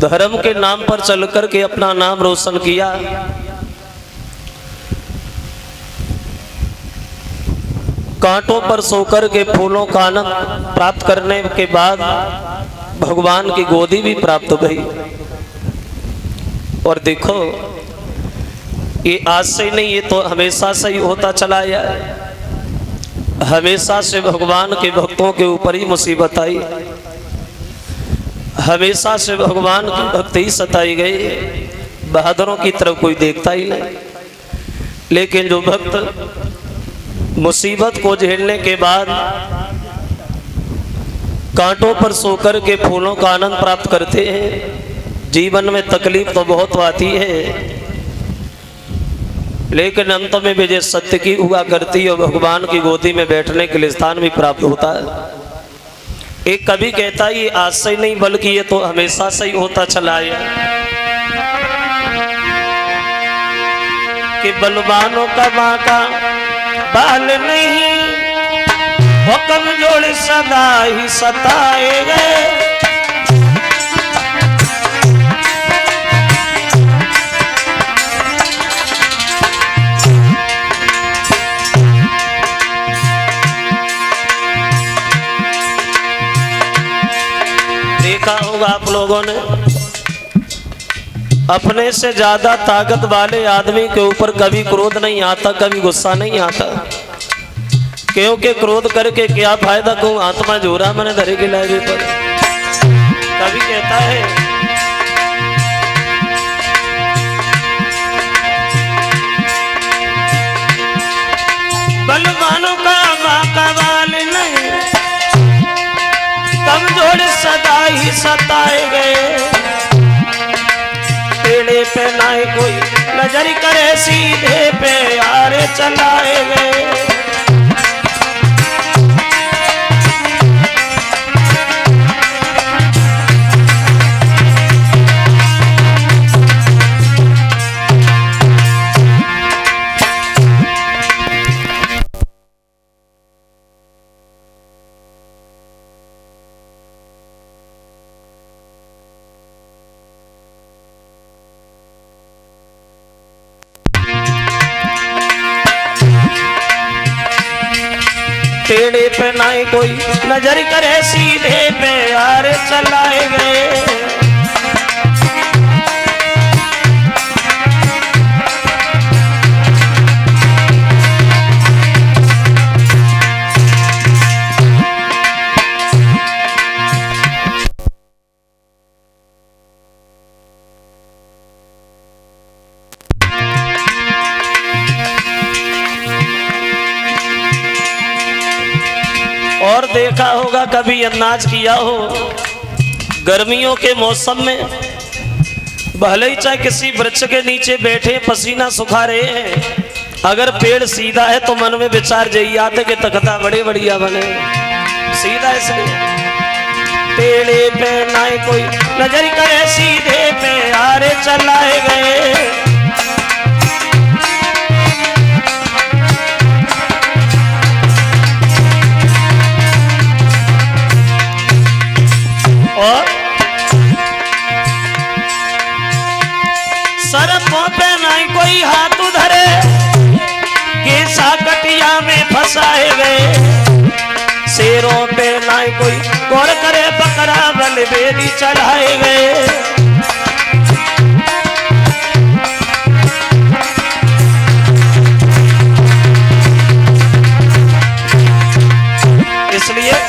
धर्म के नाम पर चल कर के अपना नाम रोशन किया। कांटों पर सोकर के फूलों का आनंद प्राप्त करने के बाद भगवान की गोदी भी प्राप्त हो गई। और देखो ये आज से नहीं, ये तो हमेशा से ही होता चला है। हमेशा से भगवान के भक्तों के ऊपर ही मुसीबत आई, हमेशा से भगवान की भक्ति ही सताई गई। बहादुरों की तरफ कोई देखता ही नहीं। लेकिन जो भक्त मुसीबत को झेलने के बाद कांटों पर सोकर के फूलों का आनंद प्राप्त करते हैं, जीवन में तकलीफ तो बहुत आती है, लेकिन अंत में विजय सत्य की हुआ करती है और भगवान की गोदी में बैठने के लिए स्थान भी प्राप्त होता है। एक कवि कहता है ये आज से नहीं बल्कि ये तो हमेशा से ही होता चला है कि बलवानों का बाका बाल नहीं, वो कमजोर सदा ही सताए गए। देखा होगा आप लोगों ने, अपने से ज्यादा ताकत वाले आदमी के ऊपर कभी क्रोध नहीं आता, कभी गुस्सा नहीं आता, क्योंकि क्रोध करके क्या फायदा, कहूँ आत्मा जोरा मैंने धरे के लाए पर। कभी कहता है बलवानों का बाका बाल नहीं, कमजोर सदा ही सताए गए। टेढ़े पे ना कोई नजर करे, सीधे पे यारे चलाए गए। टेढ़े पे ना कोई नजर करे, सीधे पे यार चलाए गए। और देखा होगा कभी अंदाज किया हो, गर्मियों के मौसम में भले ही चाहे किसी वृक्ष के नीचे बैठे पसीना सुखा रहे हैं, अगर पेड़ सीधा है तो मन में विचार यही आते कि तख्ता बड़े बढ़िया बने। सीधा इसलिए टेढ़े पे ना कोई नजर करे, सीधे पे यारे चलाए गए। और सरपों पे नहीं कोई हाथ उधरे, केसा कटिया में फंसाए गए। शेरों पे नहीं कोई गौर करे, बकरा बलवेदी चढ़ाए गए। इसलिए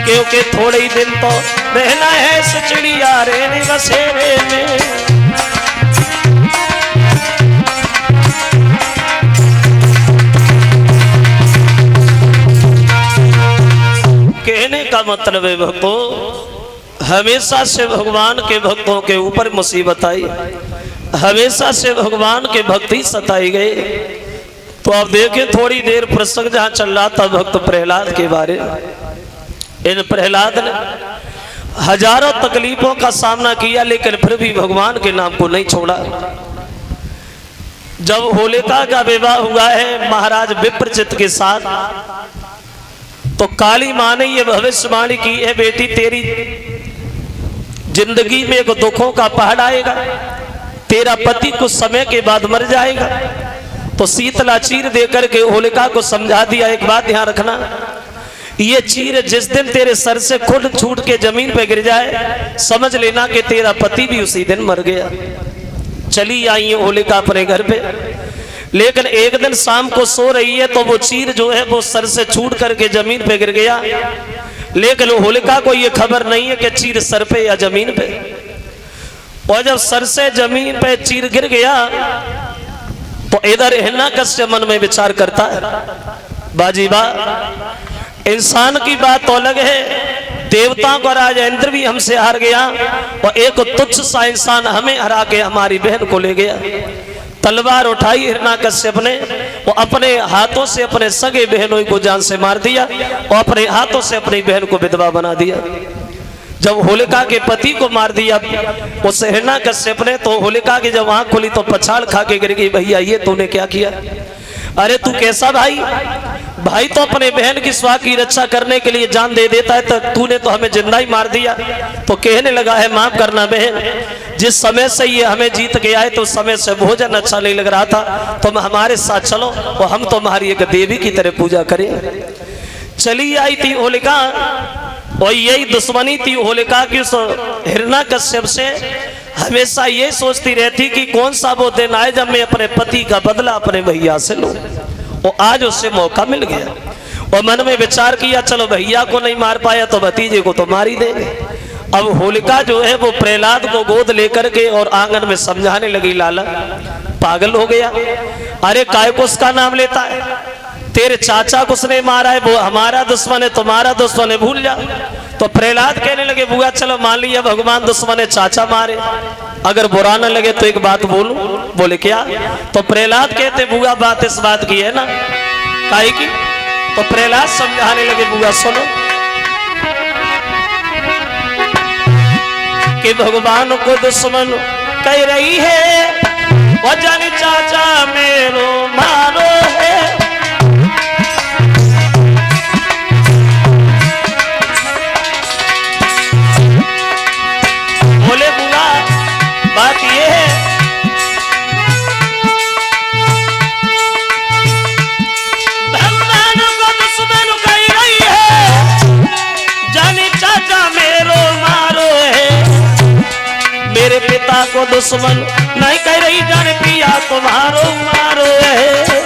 क्योंकि थोड़े ही दिन तो रहना है सचड़िया रेने बसेरे में। कहने का मतलब है भक्तों, हमेशा से भगवान के भक्तों के ऊपर मुसीबत आई, हमेशा से भगवान के भक्ति सताई गए। तो आप देखें थोड़ी देर प्रसंग जहाँ चल रहा था भक्त प्रहलाद के बारे में, इन प्रहलाद ने हजारों तकलीफों का सामना किया, लेकिन फिर भी भगवान के नाम को नहीं छोड़ा। जब होलिका का विवाह हुआ है महाराज विप्रचित के साथ, तो काली मां ने यह भविष्यवाणी की है, बेटी तेरी जिंदगी में एक दुखों का पहाड़ आएगा, तेरा पति कुछ समय के बाद मर जाएगा। तो शीतला चीर देकर के होलिका को समझा दिया, एक बात ध्यान रखना, ये चीर जिस दिन तेरे सर से खुद छूट के जमीन पे गिर जाए, समझ लेना कि तेरा पति भी उसी दिन मर गया। चली आई होलिका अपने घर पे, लेकिन एक दिन शाम को सो रही है तो वो चीर जो है वो सर से छूट करके जमीन पे गिर गया, लेकिन होलिका को ये खबर नहीं है कि चीर सर पे या जमीन पे। और जब सर से जमीन पे चीर गिर गया तो इधर हिरण्यकश्यप मन में विचार करता है, बाजी बा, इंसान की बात तो अलग है, देवताओं का राजा इंद्र भी हमसे हार गया और एक तुच्छ सा इंसान हमें हरा के हमारी बहन को ले गया। तलवार उठाई हिरण्यकश्यप ने, वो अपने हाथों से अपने सगे बहनों को जान से मार दिया और अपने हाथों से अपनी बहन को विधवा बना दिया। जब होलिका के पति को मार दिया उस हिरण्यकश्यप ने, तो होलिका की जब आंख खुली तो पछाड़ खा के गिर गई, भैया ये तूने क्या किया? अरे तू कैसा भाई? भाई तो अपने बहन की स्वास्थ्य की रक्षा करने के लिए जान दे देता है, तो तूने तो हमें जिंदा ही मार दिया। तो कहने लगा है, माफ करना बहन, जिस समय से ये हमें जीत के आए तो उस समय से भोजन अच्छा नहीं लग रहा था, तुम हमारे साथ चलो और हम तुम्हारी एक देवी की तरह पूजा करें। चली आई थी होलिका, और यही दुश्मनी थी होलिका की उस हिरण्यकश्यप से। हमेशा ये सोचती रहती कि कौन सा वो दिन आए जब मैं अपने पति का बदला अपने भैया से लूं, और आज उससे मौका मिल गया। और मन में विचार किया, चलो भैया को नहीं मार पाया तो भतीजे को तो मार ही देंगे। अब होलिका जो है वो प्रहलाद को गोद लेकर के और आंगन में समझाने लगी, लाला पागल हो गया, अरे काय को उसका नाम लेता है, तेरे चाचा को उसने मारा है, वो हमारा दुश्मन है, तुम्हारा दुश्मन है, भूल जा। तो प्रहलाद कहने लगे, बुआ चलो मान लिया भगवान दुश्मन है, चाचा मारे, अगर बुरा न लगे तो एक बात बोलूं। बोले क्या? तो प्रहलाद कहते, बुआ बात इस बात की है ना, काहे की? तो प्रहलाद समझाने लगे, बुआ सुनो कि भगवान को दुश्मन कह रही है, वो जानी चाचा मेरो मारो है। बोले बुआ बात ये है, भगवान को दुश्मन कह रही है, जानी चाचा मेरो मारो है। मेरे पिता को दुश्मन नहीं कह रही, जाने पिया तुम्हारो मारो है।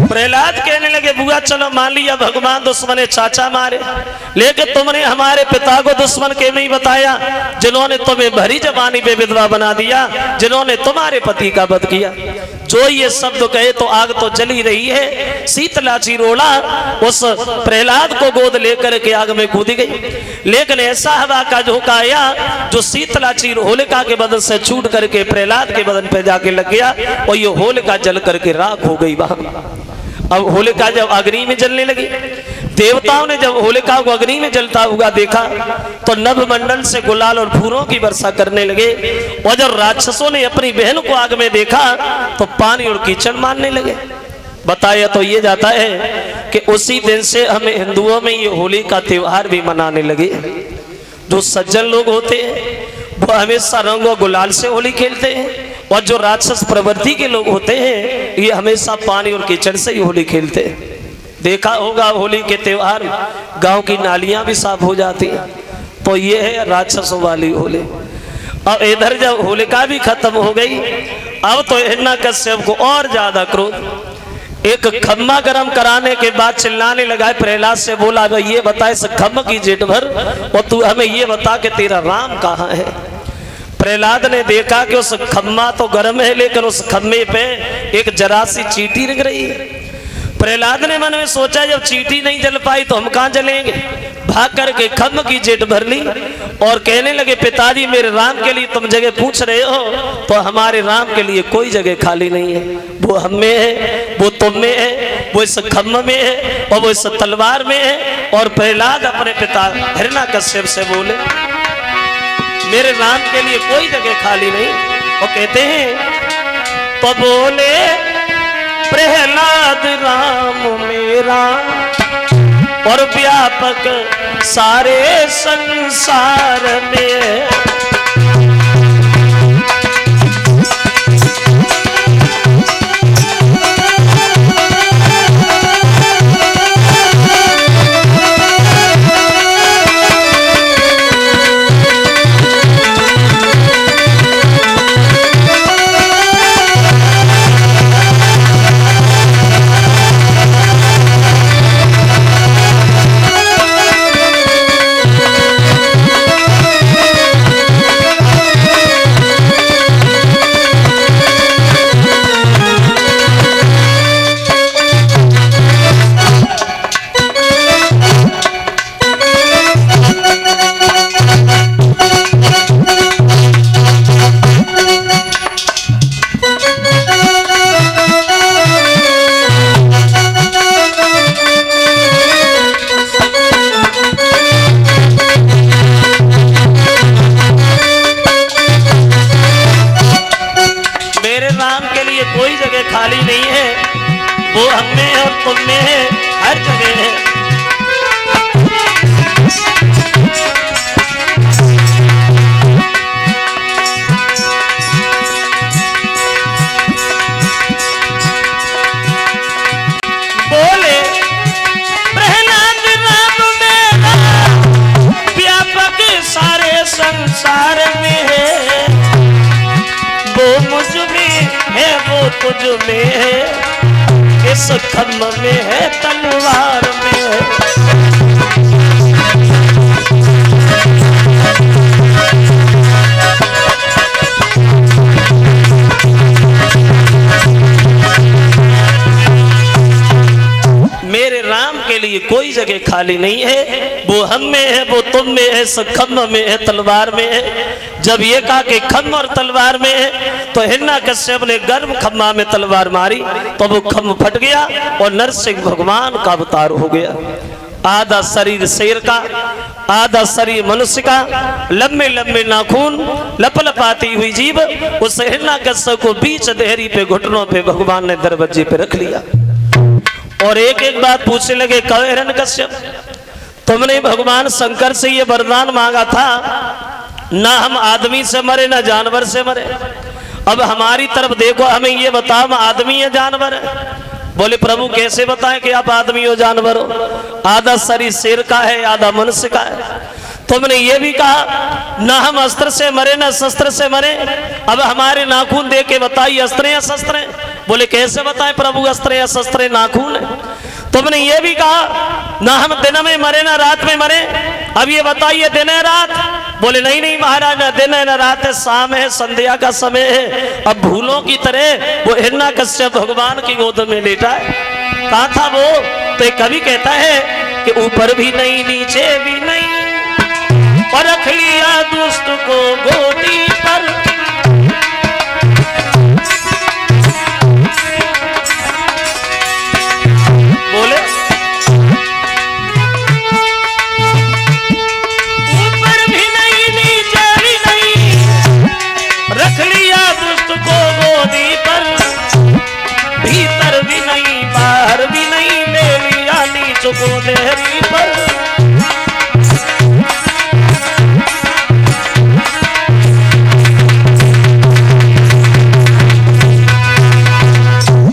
प्रहलाद कहने लगे, बुआ चलो मान लिया भगवान दुश्मन है, चाचा मारे, लेकिन तुमने हमारे पिता को दुश्मन क्यों नहीं बताया, जिन्होंने तुम्हें भरी जवानी पे विधवा बना दिया, जिन्होंने तुम्हारे पति का वध किया। जो ये शब्द कहे तो आग तो जली रही है। शीतला चिरोला उस प्रहलाद को गोद लेकर के आग में कूद गई, लेकिन ऐसा हवा का झोंका आया जो शीतला चीर होलिका के बदन से छूट करके प्रहलाद के बदन पे जाके लग गया, और ये होलिका जल करके राख हो गई वहां। अब होलिका जब अग्नि में जलने लगी, देवताओं ने जब होलिका को अग्नि में जलता हुआ देखा तो नभमंडल से गुलाल और फूलों की वर्षा करने लगे, और जब राक्षसों ने अपनी बहन को आग में देखा तो पानी और कीचड़ मारने लगे। बताया तो ये जाता है कि उसी दिन से हमें हिंदुओं में ये होली का त्योहार भी मनाने लगे। जो सज्जन लोग होते हैं वो हमेशा रंग और गुलाल से होली खेलते हैं, और जो राक्षस प्रवृत्ति के लोग होते हैं ये हमेशा पानी और कीचड़ से ही होली खेलते हैं। देखा होगा होली के त्योहार गांव की नालियां भी साफ हो जाती हैं, तो ये है राक्षसों वाली होली। अब इधर जब होलिका भी खत्म हो गई, अब तो हिरण्यकश्यप को और ज्यादा क्रोध। एक खम्मा गरम कराने के बाद चिल्लाने लगा, प्रहलाद से बोला, भाई ये बता इस खम्मा की जेठ भर, और तू हमें ये बता कि तेरा राम कहाँ है। प्रहलाद ने देखा कि उस खम्मा तो गर्म है, लेकिन उस खम्मे पे एक जरा सी चींटी लग रही है। प्रहलाद ने मन में सोचा, जब चींटी नहीं जल पाई तो हम कहाँ जलेंगे। भाग करके खम्म की जेट भर ली और कहने लगे पिताजी मेरे राम के लिए तुम जगह पूछ रहे हो तो हमारे राम के लिए कोई जगह खाली नहीं है। वो हम में है, वो तुम में है, वो इस खम्म में है और वो इस तलवार में है। और प्रहलाद अपने पिता हिरण्यकश्यप से बोले मेरे राम के लिए कोई जगह खाली नहीं। और कहते हैं तो बोले प्रहलाद राम मेरा और व्यापक सारे संसार में। कोई जगह खाली नहीं है, वो हम में है और तुम में है, हर जगह है। बोले प्रहलाद राम मेरा व्यापक सारे संसार में है, वो मुझ में है वो तुझ में है, इस खम्म में है तलवार में है। मेरे राम के लिए कोई जगह खाली नहीं है, वो हम में है वो तुम में है, इस खम्म में है तलवार में है। जब ये कहा कि खम्म और तलवार में है तो हिरण्यकश्यप ने गर्म खम्मा में तलवार मारी तो वो खम्म फट गया और नरसिंह भगवान का अवतार हो गया। आधा शरीर शेर का, आधा शरीर मनुष्य का, लंबे लंबे नाखून, लपलपाती हुई जीभ, उस हिरण्यकश्यप को बीच देहरी पे घुटनों पे भगवान ने दरवाजे पे रख लिया और एक एक बात पूछने लगे। कहे हिरण्यकश्यप तुमने भगवान शंकर से ये वरदान मांगा था, ना हम आदमी से मरे ना जानवर से मरे, अब हमारी तरफ देखो हमें ये बताओ हम आदमी या जानवर है। बोले प्रभु कैसे बताएं कि आप आदमी हो जानवर हो, आधा शरीर शेर का है आधा मनुष्य का है। तुमने ये भी कहा ना हम अस्त्र से मरे ना शस्त्र से मरे, अब हमारे नाखून दे के बताइए अस्त्र या शस्त्र है। बोले कैसे बताएं प्रभु अस्त्र या शस्त्र नाखून है। तुमने ये भी कहा ना हम दिन में मरे ना रात में मरे, अब ये बताइए दिन है रात। बोले नहीं नहीं महाराज ना दिन है ना रात है, शाम है संध्या का समय है। अब भूलों की तरह वो हिरण्यकश्यप भगवान की गोद में लेटा है। कहा था वो तो कभी कहता है कि ऊपर भी नहीं नीचे भी नहीं और रख लिया दुष्ट को गोदी पर। बोले ऊपर भी नहीं नीचे भी नहीं, रख लिया दुष्ट को गोदी पर, भीतर भी नहीं बाहर भी नहीं, ले लिया नीच को देहरी पर।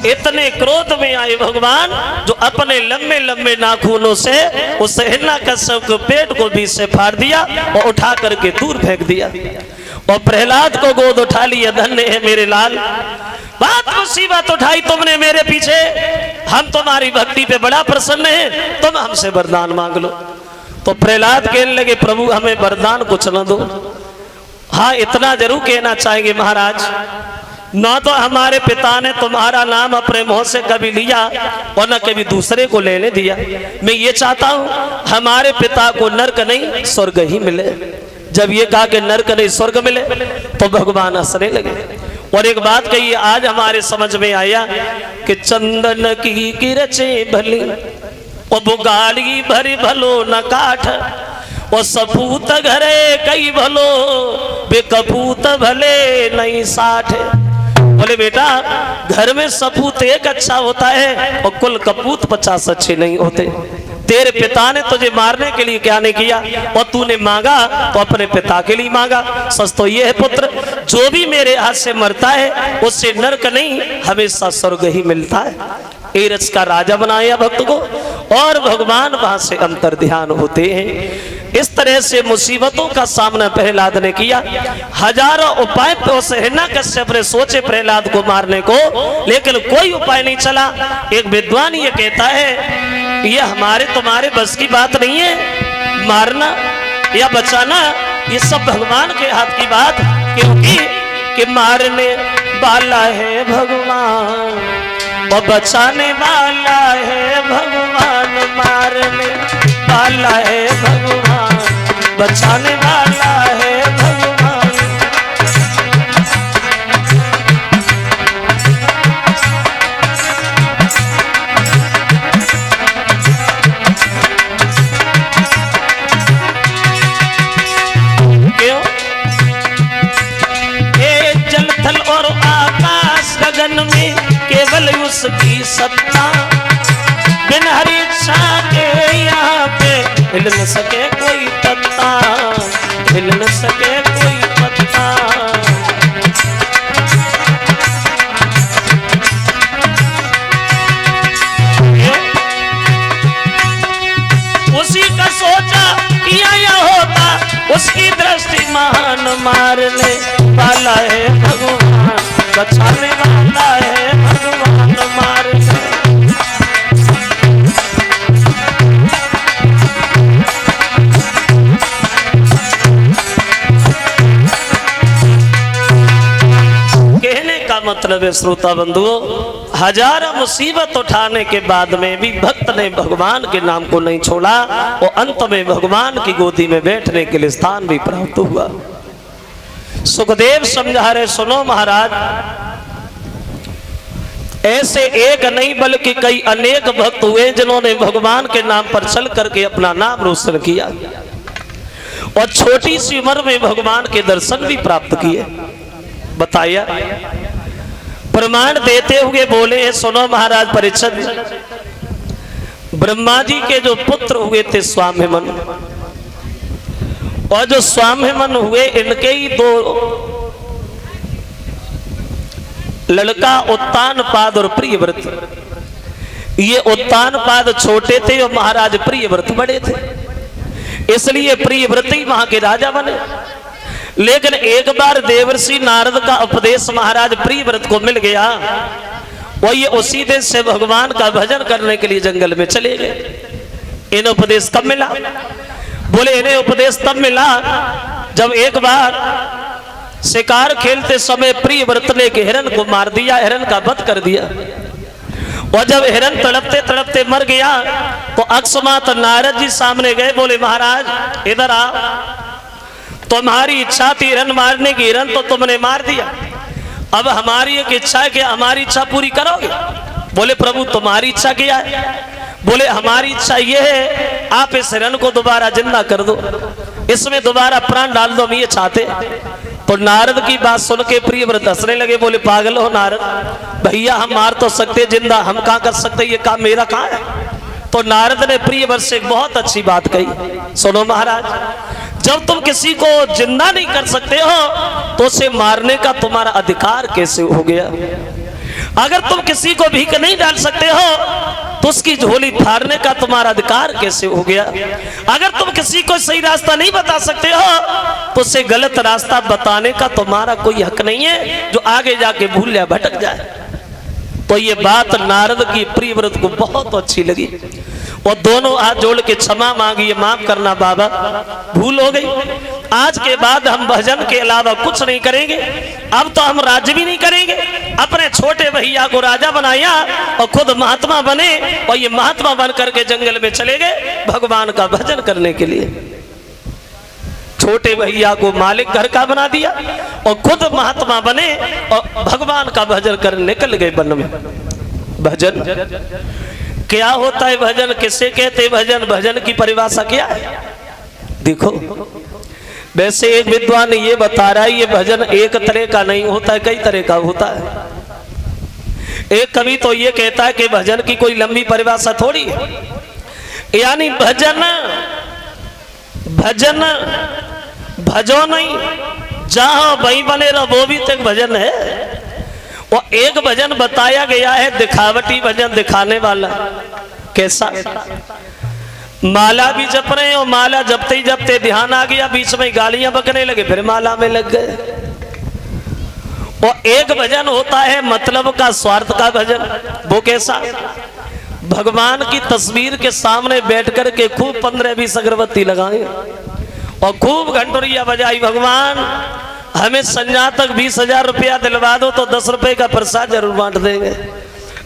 इतने क्रोध में आए भगवान जो अपने लंबे लंबे नाखूनों से उस हिरण्यकश्यप के पेट को बीच से फाड़ दिया और उठा करके दूर फेंक दिया और प्रहलाद को गोद उठा लिया। धन्य है मेरे लाल, बात मुसीबत उठाई तुमने मेरे पीछे, हम तुम्हारी भक्ति पे बड़ा प्रसन्न है, तुम हमसे वरदान मांग लो। तो प्रहलाद कहने लगे प्रभु हमें वरदान कुछ न दो। हाँ इतना जरूर कहना चाहेंगे महाराज ना तो हमारे पिता ने तुम्हारा नाम अपने मुंह से कभी लिया और न कभी दूसरे को लेने दिया। मैं ये चाहता हूँ हमारे पिता को नरक नहीं स्वर्ग ही मिले। जब ये कहा कि नरक नहीं स्वर्ग मिले तो भगवान हंसने लगे और एक बात कही आज हमारे समझ में आया कि चंदन की किरचे भली और बुगाली भरी भलो न काठ और सपूत घरे कई भलो बेकपूत भले नहीं साठ। बोले बेटा घर में सपूत एक अच्छा होता है और कुल कपूत 50 अच्छे नहीं होते। तेरे पिता ने तुझे मारने के लिए क्या नहीं किया और तूने मांगा तो अपने पिता के लिए मांगा। सच तो ये है पुत्र, जो भी मेरे हाथ से मरता है उससे नरक नहीं हमेशा स्वर्ग ही मिलता है। एरच का राजा बनाया भक्त को और भगवान वहां से अंतर ध्यान होते हैं। इस तरह से मुसीबतों का सामना प्रहलाद ने किया। हजारों उपाय हिरण्यकश्यप ने सोचे प्रहलाद को मारने को, लेकिन कोई उपाय नहीं चला। एक विद्वान ये कहता है ये हमारे तुम्हारे बस की बात नहीं है, मारना या बचाना ये सब भगवान के हाथ की बात, क्योंकि कि मारने वाला है भगवान और बचाने वाला है भगवान। मारने वाला है भगवान, बचाने वाला है भगवान। क्यों? ये जल थल और आकाश गगन में केवल उसकी सत्ता, बिन हरि इच्छा के यहाँ पे हिल न सके कोई पत्ता, हिल न सके कोई पत्ता। उसी का सोचा किया या होता, उसकी दृष्टि महान। मारने वाला है भगवान, बचाने वाला है भगवान। मारने मतलब है श्रोता बंधुओं, हजारों मुसीबत उठाने के बाद में भी भक्त ने भगवान के नाम को नहीं छोड़ा और अंत में भगवान की गोदी में बैठने के लिए स्थान भी प्राप्त हुआ। सुखदेव समझा रहे, सुनो महाराज, ऐसे एक नहीं बल्कि कई अनेक भक्त हुए जिन्होंने भगवान के नाम पर चल करके अपना नाम रोशन किया और छोटी सी उम्र में भगवान के दर्शन भी प्राप्त किए। बताया प्रमाण देते हुए बोले, सुनो महाराज परीक्षित, ब्रह्मा जी के जो पुत्र हुए थे स्वामिमन, और जो स्वामिमन हुए इनके ही दो लड़का उत्तानपाद और प्रियव्रत। ये उत्तानपाद छोटे थे और महाराज प्रियव्रत बड़े थे, इसलिए प्रियव्रत ही वहां के राजा बने। लेकिन एक बार देवर्षि नारद का उपदेश महाराज प्रियव्रत को मिल गया और ये उसी दिन से भगवान का भजन करने के लिए जंगल में चले गए। इन्हें उपदेश तब मिला, बोले इन्हें उपदेश तब मिला जब एक बार शिकार खेलते समय प्रियव्रत ने हिरण को मार दिया, हिरण का वध कर दिया। और जब हिरण तड़पते तड़पते मर गया तो अकस्मात नारद जी सामने गए, बोले महाराज इधर आ, तुम्हारी इच्छा थी हिरण मारने की, हिरण तो तुमने मार दिया, अब हमारी एक इच्छा है कि हमारी इच्छा पूरी करोगे। बोले प्रभु तुम्हारी इच्छा क्या है? बोले हमारी इच्छा ये है आप इस हिरण को दोबारा जिंदा कर दो, इसमें दोबारा प्राण डाल दो, हम ये चाहते। तो नारद की बात सुन के प्रियव्रत हंसने लगे, बोले पागल हो नारद, भैया हम मार तो सकते जिंदा, हम कहाँ कर सकते, ये काम मेरा कहाँ है। तो नारद ने प्रियव्रत से एक बहुत अच्छी बात कही, सुनो महाराज, जब तुम किसी को जिंदा नहीं कर सकते हो तो उसे मारने का तुम्हारा अधिकार कैसे हो गया? अगर तुम किसी को भीख नहीं डाल सकते हो तो उसकी झोली फाड़ने का तुम्हारा अधिकार कैसे हो गया? अगर तुम किसी को सही रास्ता नहीं बता सकते हो तो उसे गलत रास्ता बताने का तुम्हारा कोई हक नहीं है, जो आगे जाके भूल या भटक जाए। तो ये बात नारद की प्रियव्रत को बहुत अच्छी लगी। और दोनों हाथ जोड़ के क्षमा मांगी, माफ करना बाबा, भूल हो गई। आज के बाद हम भजन के अलावा कुछ नहीं करेंगे। अब तो हम राज्य भी नहीं करेंगे। अपने छोटे भैया को राजा बनाया और खुद महात्मा बने, और ये महात्मा बन करके जंगल में चले गए भगवान का भजन करने के लिए। छोटे भैया को मालिक घर का बना दिया और खुद महात्मा बने और भगवान का भजन कर निकल गए वन में। भजन क्या होता है? भजन किसे कहते? भजन, भजन की परिभाषा क्या है? देखो, वैसे एक विद्वान ने ये बता रहा है, ये भजन एक तरह का नहीं होता है, कई तरह का होता है। एक कवि तो ये कहता है कि भजन की कोई लंबी परिभाषा थोड़ी है, यानी भजन भजन भजो नहीं, जहां वहीं बने रहो, वो भी तो एक भजन है। और एक भजन बताया गया है दिखावटी भजन, दिखाने वाला। कैसा? माला भी जप रहे हैं और माला जपते ही जपते ध्यान आ गया, बीच में गालियां बकने लगे, फिर माला में लग गए। और एक भजन होता है मतलब का, स्वार्थ का भजन। वो कैसा? भगवान की तस्वीर के सामने बैठ कर के खूब 15-20 अगरबत्ती लगाए और खूब घंटोरिया बजाई, भगवान हमें संजा तक 20,000 रुपया दिलवा दो तो 10 रुपए का प्रसाद जरूर बांट देंगे।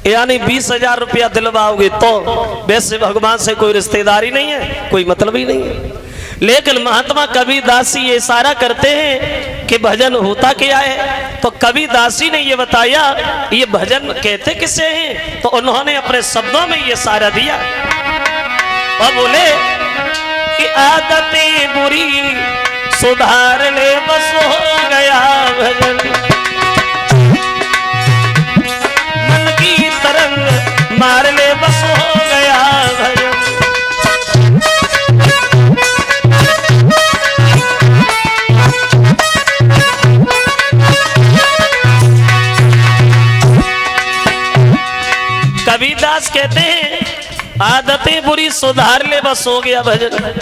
यानी 20,000 रुपया दिलवाओगे तो वैसे भगवान से कोई रिश्तेदारी नहीं है, कोई मतलब ही नहीं है। लेकिन महात्मा कबीरदासी ये इशारा करते हैं कि भजन होता क्या है। तो कबीरदासी ने ये बताया ये भजन कहते किसे हैं, तो उन्होंने अपने शब्दों में ये इशारा दिया और बोले कि आदतें बुरी सुधार ले, बस हो गया भजन, मन की तरंग मार ले, बस हो गया भजन। कबीरदास कहते हैं आदतें बुरी सुधार ले, बस हो गया भजन।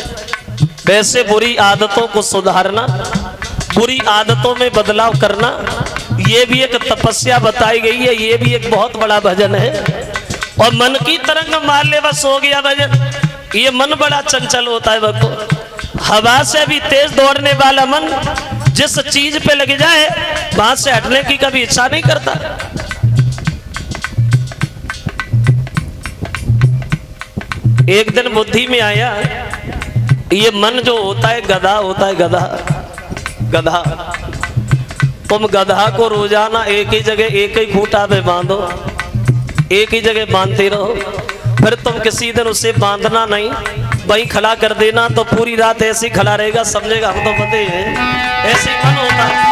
वैसे बुरी आदतों को सुधारना, बुरी आदतों में बदलाव करना, ये भी एक तपस्या बताई गई है, ये भी एक बहुत बड़ा भजन है। और मन की तरंग मार ले, बस हो गया भजन। ये मन बड़ा चंचल होता है भक्तों, हवा से भी तेज दौड़ने वाला मन जिस चीज पे लग जाए वहां से हटने की कभी इच्छा नहीं करता। एक दिन बुद्धि में आया, ये मन जो होता है गधा होता है, गधा गधा। तुम गधा को रोजाना एक ही जगह एक ही खूंटा पे बांधो, एक ही जगह बांधते रहो, फिर तुम किसी दिन उसे बांधना नहीं, वहीं खड़ा कर देना, तो पूरी रात ऐसे ही खड़ा रहेगा, समझेगा हम तो बंधे हैं। ऐसे मन होता है।